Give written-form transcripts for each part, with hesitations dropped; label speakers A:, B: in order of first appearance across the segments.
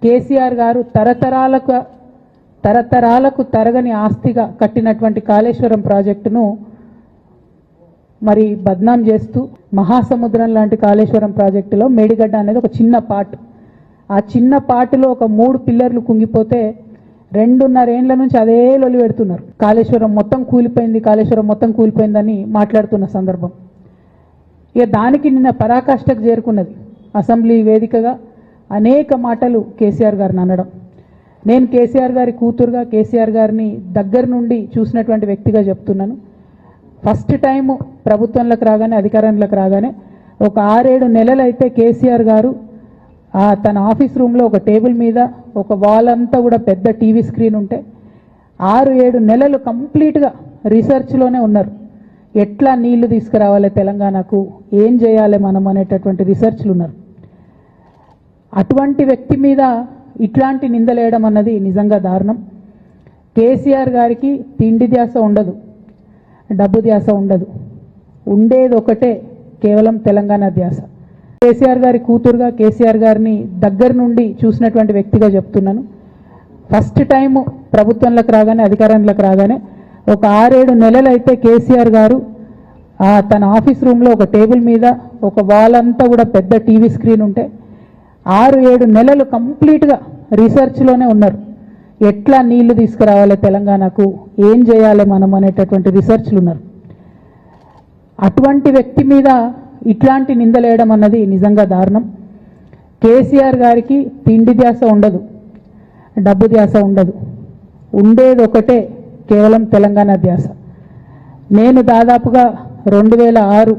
A: కేసీఆర్ గారు తరతరాలకు తరగని ఆస్తిగా కట్టినటువంటి కాళేశ్వరం ప్రాజెక్టును మరి బద్నాం చేస్తూ మహాసముద్రం లాంటి కాళేశ్వరం ప్రాజెక్టులో మేడిగడ్డ అనేది ఒక చిన్న పార్ట్. ఆ చిన్న పార్టులో ఒక 3 పిల్లర్లు కుంగిపోతే 2.5 ఏండ్ల నుంచి అదే లొలి పెడుతున్నారు. కాళేశ్వరం మొత్తం కూలిపోయిందని మాట్లాడుతున్న సందర్భం. ఇక దానికి నిన్న పరాకాష్ఠకు చేరుకున్నది. అసెంబ్లీ వేదికగా అనేక మాటలు కేసీఆర్ గారిని అనడం. నేను కేసీఆర్ గారి కూతురుగా, కేసీఆర్ గారిని దగ్గర నుండి చూసినటువంటి వ్యక్తిగా చెప్తున్నాను. ఫస్ట్ టైము ప్రభుత్వంలోకి రాగానే, అధికారంలోకి రాగానే ఒక 6-7 నెలలు అయితే కేసీఆర్ గారు తన ఆఫీస్ రూమ్లో ఒక టేబుల్ మీద ఒక వాల్ అంతా కూడా పెద్ద టీవీ స్క్రీన్ ఉంటే 6-7 నెలలు కంప్లీట్గా రీసెర్చ్లోనే ఉన్నారు. ఎట్లా నీళ్లు తీసుకురావాలి తెలంగాణకు, ఏం చేయాలి మనం అనేటటువంటి రీసెర్చ్లు ఉన్నారు. అటువంటి వ్యక్తి మీద ఇట్లాంటి నిందలేయడం అన్నది నిజంగా దారుణం. కేసీఆర్ గారికి తిండి ధ్యాస ఉండదు, డబ్బు ధ్యాస ఉండదు. ఉండేది ఒకటే, కేవలం తెలంగాణ ధ్యాస. కేసీఆర్ గారి కూతురుగా, కేసీఆర్ గారిని దగ్గర నుండి చూసినటువంటి వ్యక్తిగా చెప్తున్నాను. ఫస్ట్ టైము ప్రభుత్వంలోకి రాగానే, అధికారంలోకి రాగానే ఒక 6-7 నెలలు అయితే కేసీఆర్ గారు తన ఆఫీస్ రూమ్లో ఒక టేబుల్ మీద ఒక వాల్ అంతా కూడా పెద్ద టీవీ స్క్రీన్ ఉంటే 6-7 నెలలు కంప్లీట్గా రీసెర్చ్లోనే ఉన్నారు. ఎట్లా నీళ్లు తీసుకురావాలి తెలంగాణకు, ఏం చేయాలి మనం అనేటటువంటి రీసెర్చ్లు ఉన్నారు. అటువంటి వ్యక్తి మీద ఇట్లాంటి నిందలేయడం అన్నది నిజంగా దారుణం. కేసీఆర్ గారికి తిండి ధ్యాస ఉండదు, డబ్బు ధ్యాస ఉండదు. ఉండేది ఒకటే, కేవలం తెలంగాణ ధ్యాస. నేను దాదాపుగా 2006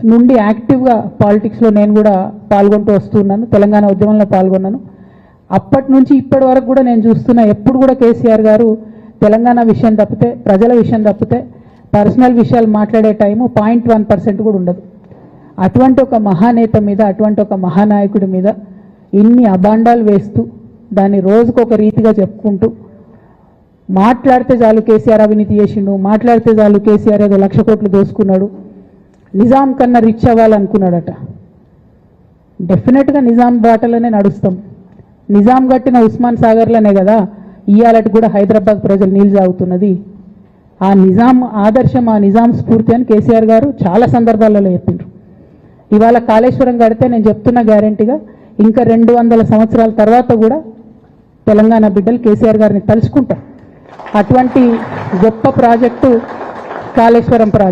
A: నుండి యాక్టివ్గా పాలిటిక్స్లో నేను కూడా పాల్గొంటూ వస్తున్నాను. తెలంగాణ ఉద్యమంలో పాల్గొన్నాను. అప్పటి నుంచి ఇప్పటి వరకు కూడా నేను చూస్తున్నా, ఎప్పుడు కూడా కేసీఆర్ గారు తెలంగాణ విషయం తప్పితే, ప్రజల విషయం తప్పితే పర్సనల్ విషయాలు మాట్లాడే టైము 0.1% కూడా ఉండదు. అటువంటి ఒక మహానేత మీద, అటువంటి ఒక మహానాయకుడి మీద ఇన్ని అబాండాలు వేస్తూ, దాన్ని రోజుకొక రీతిగా చెప్పుకుంటూ, మాట్లాడితే చాలు కేసీఆర్ అవినీతి చేసిండు, మాట్లాడితే చాలు కేసీఆర్ ఏదో 1,00,000 కోట్లు దోసుకున్నాడు, నిజాం కన్నా రిచ్ అవ్వాలనుకున్నాడట. డెఫినెట్గా నిజాం బాటలోనే నడుస్తాం. నిజాం కట్టిన ఉస్మాన్ సాగర్లోనే కదా ఇవాళటి కూడా హైదరాబాద్ ప్రజలు నీళ్ళు తాగుతున్నది. ఆ నిజాం ఆదర్శం, ఆ నిజాం స్ఫూర్తి అని కేసీఆర్ గారు చాలా సందర్భాలలో చెప్పిండ్రు. ఇవాళ కాళేశ్వరం కడితే నేను చెప్తున్న గ్యారంటీగా ఇంకా 200 సంవత్సరాల తర్వాత కూడా తెలంగాణ బిడ్డలు కేసీఆర్ గారిని తలుచుకుంటారు. అటువంటి గొప్ప ప్రాజెక్టు కాళేశ్వరం ప్రాజెక్టు.